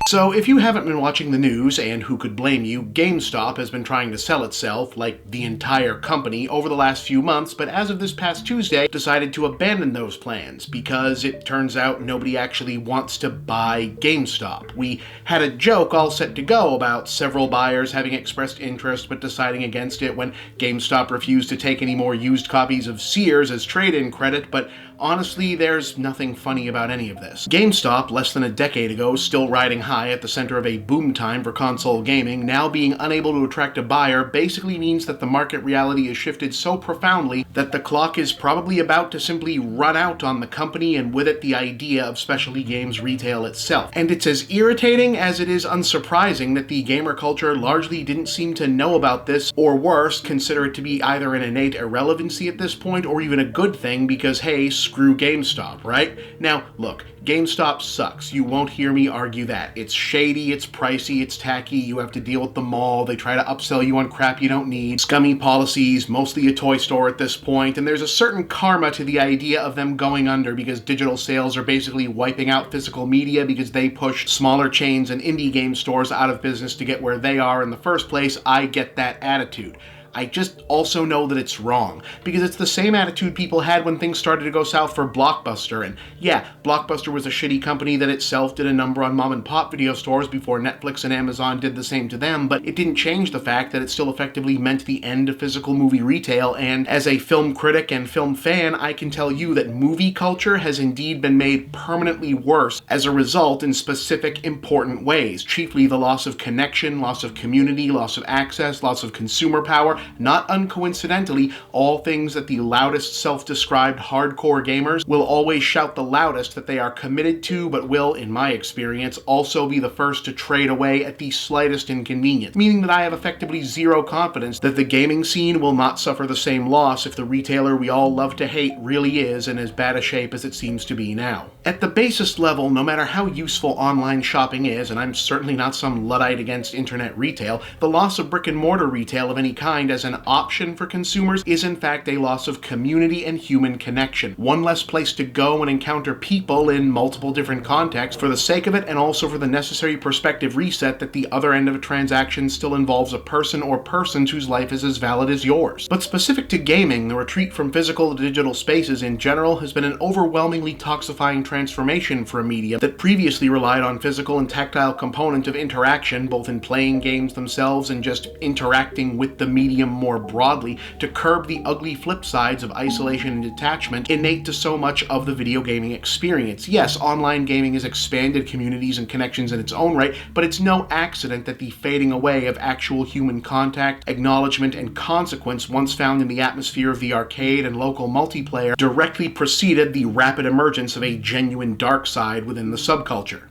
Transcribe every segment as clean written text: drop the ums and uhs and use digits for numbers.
So if you haven't been watching the news, and who could blame you, GameStop has been trying to sell itself, like the entire company, over the last few months, but as of this past Tuesday, decided to abandon those plans because it turns out nobody actually wants to buy GameStop. We had a joke all set to go about several buyers having expressed interest but deciding against it when GameStop refused to take any more used copies of Sears as trade-in credit, but honestly, there's nothing funny about any of this. GameStop, less than a decade ago, still riding high at the center of a boom time for console gaming, now being unable to attract a buyer basically means that the market reality has shifted so profoundly that the clock is probably about to simply run out on the company and with it the idea of specialty games retail itself. And it's as irritating as it is unsurprising that the gamer culture largely didn't seem to know about this, or worse, consider it to be either an innate irrelevancy at this point or even a good thing because, hey, screw GameStop, right? Now, look, GameStop sucks. You won't hear me argue that. It's shady, it's pricey, it's tacky, you have to deal with the mall, they try to upsell you on crap you don't need, scummy policies, mostly a toy store at this point, and there's a certain karma to the idea of them going under because digital sales are basically wiping out physical media because they push smaller chains and indie game stores out of business to get where they are in the first place. I get that attitude. I just also know that it's wrong, because it's the same attitude people had when things started to go south for Blockbuster, and yeah, Blockbuster was a shitty company that itself did a number on mom-and-pop video stores before Netflix and Amazon did the same to them, but it didn't change the fact that it still effectively meant the end of physical movie retail, and as a film critic and film fan, I can tell you that movie culture has indeed been made permanently worse as a result in specific important ways, chiefly the loss of connection, loss of community, loss of access, loss of consumer power. Not uncoincidentally, all things that the loudest self-described hardcore gamers will always shout the loudest that they are committed to, but will, in my experience, also be the first to trade away at the slightest inconvenience, meaning that I have effectively zero confidence that the gaming scene will not suffer the same loss if the retailer we all love to hate really is in as bad a shape as it seems to be now. At the basest level, no matter how useful online shopping is, and I'm certainly not some Luddite against internet retail, the loss of brick-and-mortar retail of any kind as an option for consumers is in fact a loss of community and human connection. One less place to go and encounter people in multiple different contexts for the sake of it, and also for the necessary perspective reset that the other end of a transaction still involves a person or persons whose life is as valid as yours. But specific to gaming, the retreat from physical to digital spaces in general has been an overwhelmingly toxifying transformation for a medium that previously relied on physical and tactile component of interaction, both in playing games themselves and just interacting with the medium more broadly, to curb the ugly flip sides of isolation and detachment innate to so much of the video gaming experience. Yes, online gaming has expanded communities and connections in its own right, but it's no accident that the fading away of actual human contact, acknowledgement, and consequence once found in the atmosphere of the arcade and local multiplayer directly preceded the rapid emergence of a genuine dark side within the subculture.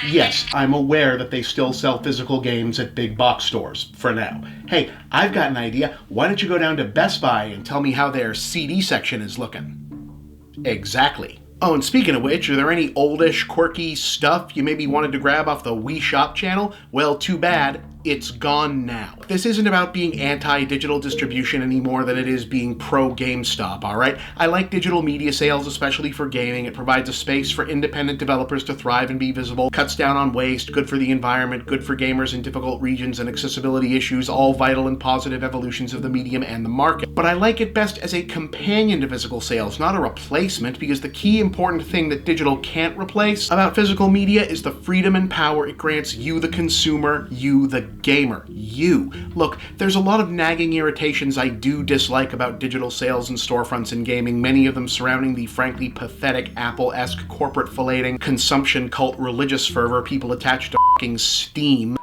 Yes, I'm aware that they still sell physical games at big box stores, for now. Hey, I've got an idea. Why don't you go down to Best Buy and tell me how their CD section is looking? Exactly. Oh, and speaking of which, are there any oldish, quirky stuff you maybe wanted to grab off the Wii Shop channel? Well, too bad. It's gone now. This isn't about being anti-digital distribution any more than it is being pro-GameStop, alright? I like digital media sales, especially for gaming. It provides a space for independent developers to thrive and be visible, cuts down on waste, good for the environment, good for gamers in difficult regions and accessibility issues, all vital and positive evolutions of the medium and the market. But I like it best as a companion to physical sales, not a replacement, because the key important thing that digital can't replace about physical media is the freedom and power it grants you, the consumer, you, the gamer, you. Look, there's a lot of nagging irritations I do dislike about digital sales and storefronts in gaming, many of them surrounding the frankly pathetic Apple-esque corporate filleting, consumption cult religious fervor people attach to f***ing Steam.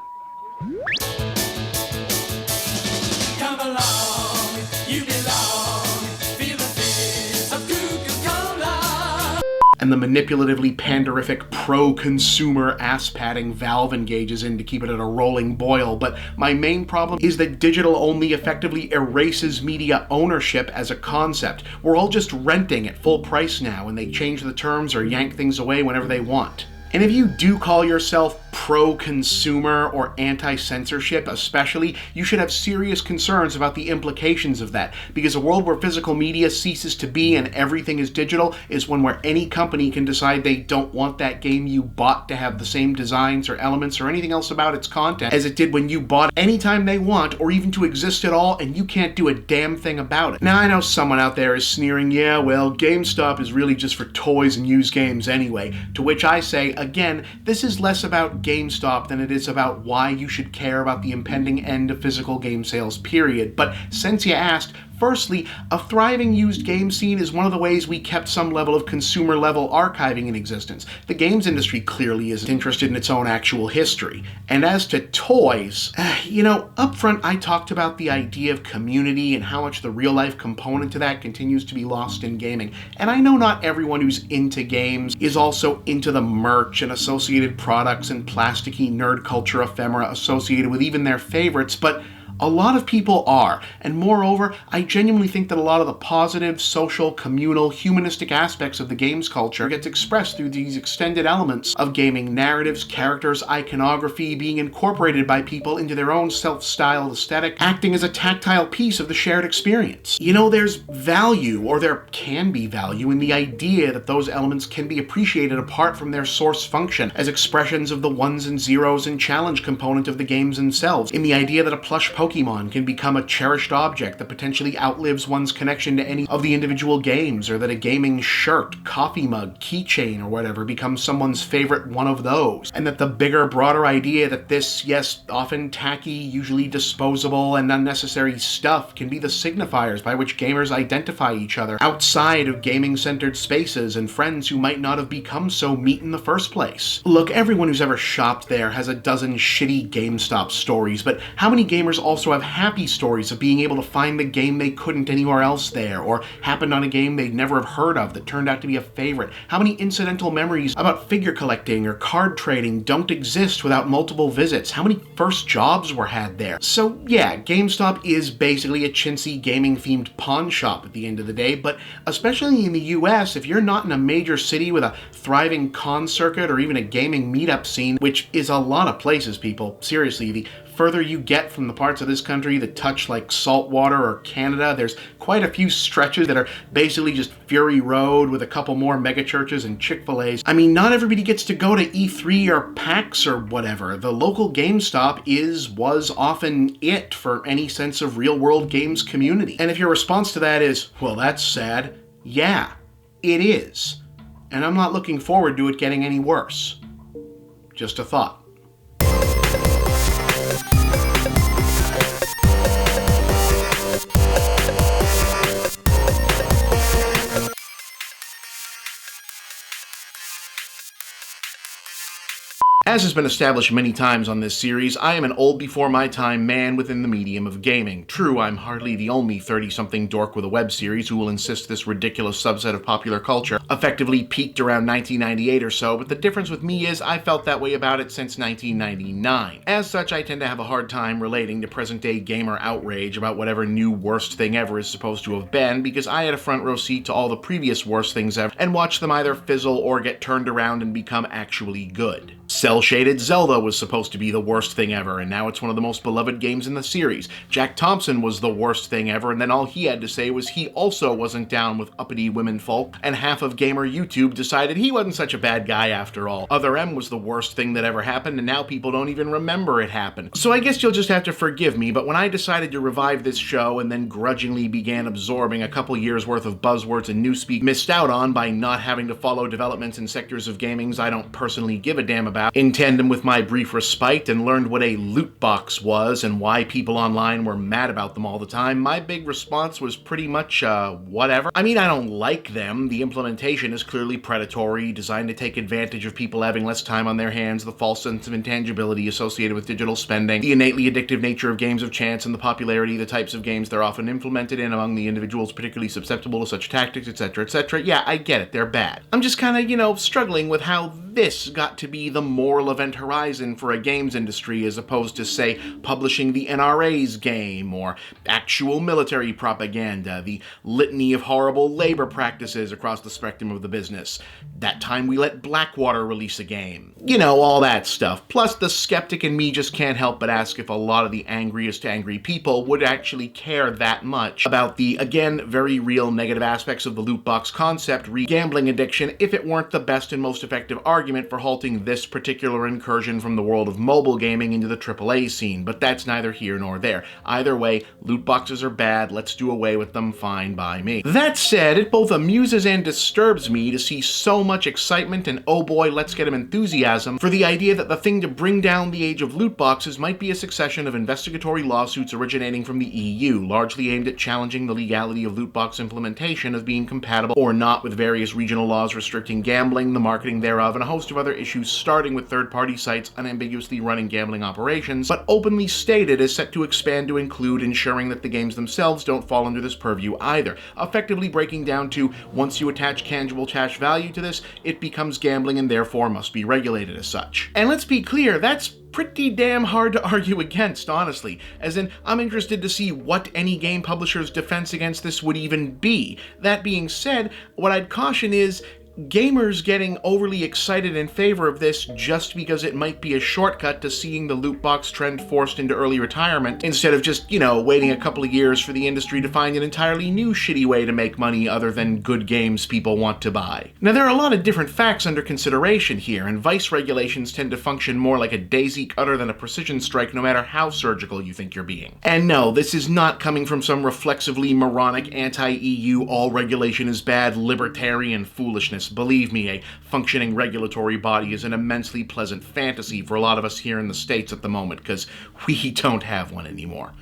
Come along, you belong, feel the fizz of Coca-Cola. And the manipulatively pandorific pro-consumer ass-patting Valve engages in to keep it at a rolling boil, but my main problem is that digital only effectively erases media ownership as a concept. We're all just renting at full price now, and they change the terms or yank things away whenever they want. And if you do call yourself pro-consumer or anti-censorship especially, you should have serious concerns about the implications of that, because a world where physical media ceases to be and everything is digital is one where any company can decide they don't want that game you bought to have the same designs or elements or anything else about its content as it did when you bought it anytime they want, or even to exist at all, and you can't do a damn thing about it. Now I know someone out there is sneering, yeah, well, GameStop is really just for toys and used games anyway, to which I say, again, this is less about GameStop than it is about why you should care about the impending end of physical game sales, period. But since you asked, firstly, a thriving used game scene is one of the ways we kept some level of consumer-level archiving in existence. The games industry clearly isn't interested in its own actual history. And as to toys, up front I talked about the idea of community and how much the real-life component to that continues to be lost in gaming. And I know not everyone who's into games is also into the merch and associated products and plasticky nerd culture ephemera associated with even their favorites, but a lot of people are, and moreover, I genuinely think that a lot of the positive, social, communal, humanistic aspects of the games culture gets expressed through these extended elements of gaming narratives, characters, iconography being incorporated by people into their own self-styled aesthetic, acting as a tactile piece of the shared experience. There's value, or there can be value, in the idea that those elements can be appreciated apart from their source function as expressions of the ones and zeros and challenge component of the games themselves, in the idea that a plush Pokemon can become a cherished object that potentially outlives one's connection to any of the individual games, or that a gaming shirt, coffee mug, keychain, or whatever becomes someone's favorite one of those, and that the bigger, broader idea that this, yes, often tacky, usually disposable and unnecessary stuff can be the signifiers by which gamers identify each other outside of gaming-centered spaces and friends who might not have become so meet in the first place. Look, everyone who's ever shopped there has a dozen shitty GameStop stories, but how many gamers also have happy stories of being able to find the game they couldn't anywhere else there, or happened on a game they'd never have heard of that turned out to be a favorite? How many incidental memories about figure collecting or card trading don't exist without multiple visits? How many first jobs were had there? So yeah, GameStop is basically a chintzy gaming-themed pawn shop at the end of the day, but especially in the US, if you're not in a major city with a thriving con circuit or even a gaming meetup scene, which is a lot of places, people, seriously, the further you get from the parts of this country that touch like Saltwater or Canada, there's quite a few stretches that are basically just Fury Road with a couple more megachurches and Chick-fil-A's. I mean, not everybody gets to go to E3 or PAX or whatever. The local GameStop was often it for any sense of real-world games community. And if your response to that is, well, that's sad, yeah, it is. And I'm not looking forward to it getting any worse. Just a thought. As has been established many times on this series, I am an old before my time man within the medium of gaming. True, I'm hardly the only 30-something dork with a web series who will insist this ridiculous subset of popular culture effectively peaked around 1998 or so, but the difference with me is I felt that way about it since 1999. As such, I tend to have a hard time relating to present-day gamer outrage about whatever new worst thing ever is supposed to have been, because I had a front row seat to all the previous worst things ever and watched them either fizzle or get turned around and become actually good. Cell-shaded Zelda was supposed to be the worst thing ever, and now it's one of the most beloved games in the series. Jack Thompson was the worst thing ever, and then all he had to say was he also wasn't down with uppity womenfolk, and half of gamer YouTube decided he wasn't such a bad guy after all. Other M was the worst thing that ever happened, and now people don't even remember it happened. So I guess you'll just have to forgive me, but when I decided to revive this show and then grudgingly began absorbing a couple years worth of buzzwords and newspeak missed out on by not having to follow developments in sectors of gamings I don't personally give a damn about, in tandem with my brief respite, and learned what a Lootbox was and why people online were mad about them all the time, my big response was pretty much, whatever. I mean, I don't like them. The implementation is clearly predatory, designed to take advantage of people having less time on their hands, the false sense of intangibility associated with digital spending, the innately addictive nature of games of chance, and the popularity of the types of games they're often implemented in among the individuals particularly susceptible to such tactics, etc., etc. Yeah, I get it, they're bad. I'm just kinda, struggling with how this got to be the moral event horizon for a games industry as opposed to, say, publishing the NRA's game or actual military propaganda, the litany of horrible labor practices across the spectrum of the business. That time we let Blackwater release a game. You know, all that stuff. Plus, the skeptic in me just can't help but ask if a lot of the angriest angry people would actually care that much about the, again, very real negative aspects of the loot box concept, gambling addiction, if it weren't the best and most effective argument for halting this particular incursion from the world of mobile gaming into the AAA scene. But that's neither here nor there. Either way, loot boxes are bad, let's do away with them, fine by me. That said, it both amuses and disturbs me to see so much excitement and oh boy, let's get him enthusiasm for the idea that the thing to bring down the age of loot boxes might be a succession of investigatory lawsuits originating from the EU, largely aimed at challenging the legality of loot box implementation as being compatible or not with various regional laws restricting gambling, the marketing thereof, and a host of other issues, starting with third-party sites unambiguously running gambling operations, but openly stated as set to expand to include ensuring that the games themselves don't fall under this purview either, effectively breaking down to, once you attach tangible cash value to this, it becomes gambling and therefore must be regulated as such. And let's be clear, that's pretty damn hard to argue against, honestly. As in, I'm interested to see what any game publisher's defense against this would even be. That being said, what I'd caution is gamers getting overly excited in favor of this just because it might be a shortcut to seeing the loot box trend forced into early retirement, instead of just, you know, waiting a couple of years for the industry to find an entirely new shitty way to make money other than good games people want to buy. Now, there are a lot of different facts under consideration here, and vice regulations tend to function more like a daisy cutter than a precision strike, no matter how surgical you think you're being. And no, this is not coming from some reflexively moronic anti-EU all regulation is bad libertarian foolishness. Believe me, a functioning regulatory body is an immensely pleasant fantasy for a lot of us here in the States at the moment, because we don't have one anymore.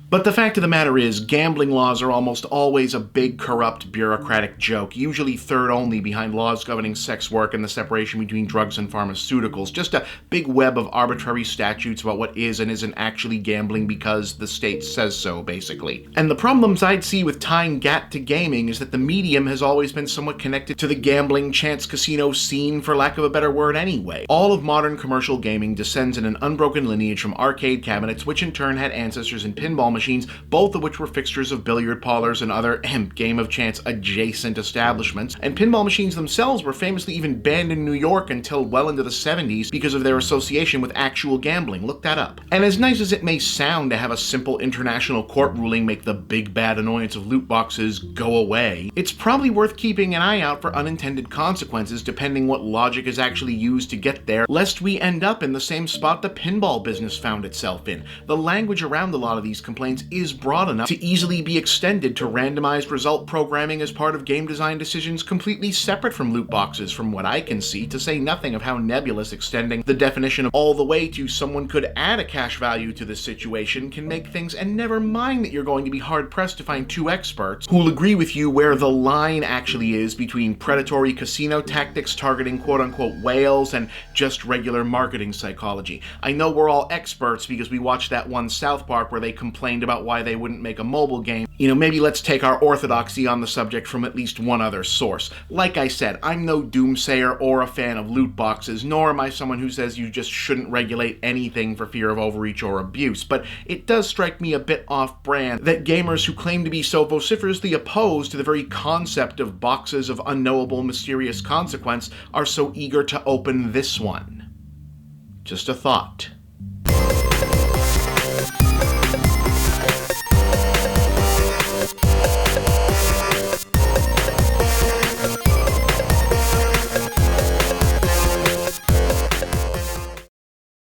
But the fact of the matter is, gambling laws are almost always a big, corrupt, bureaucratic joke, usually third only behind laws governing sex work and the separation between drugs and pharmaceuticals. Just a big web of arbitrary statutes about what is and isn't actually gambling because the state says so, basically. And the problems I'd see with tying GAT to gaming is that the medium has always been somewhat connected to the gambling chance casino scene, for lack of a better word anyway. All of modern commercial gaming descends in an unbroken lineage from arcade cabinets, which in turn had ancestors in pinball machines, both of which were fixtures of billiard parlors and other game of chance adjacent establishments. And pinball machines themselves were famously even banned in New York until well into the 70s because of their association with actual gambling. Look that up. And as nice as it may sound to have a simple international court ruling make the big bad annoyance of loot boxes go away, it's probably worth keeping an eye out for unintended consequences depending what logic is actually used to get there, lest we end up in the same spot the pinball business found itself in. The language around a lot of these complaints is broad enough to easily be extended to randomized result programming as part of game design decisions completely separate from loot boxes, from what I can see, to say nothing of how nebulous extending the definition of all the way to someone could add a cash value to this situation can make things, and never mind that you're going to be hard-pressed to find two experts who'll agree with you where the line actually is between predatory casino tactics targeting quote-unquote whales and just regular marketing psychology. I know we're all experts because we watched that one South Park where they complained about why they wouldn't make a mobile game. You know, maybe let's take our orthodoxy on the subject from at least one other source. Like I said, I'm no doomsayer or a fan of loot boxes, nor am I someone who says you just shouldn't regulate anything for fear of overreach or abuse, but it does strike me a bit off-brand that gamers who claim to be so vociferously opposed to the very concept of boxes of unknowable mysterious consequence are so eager to open this one. Just a thought.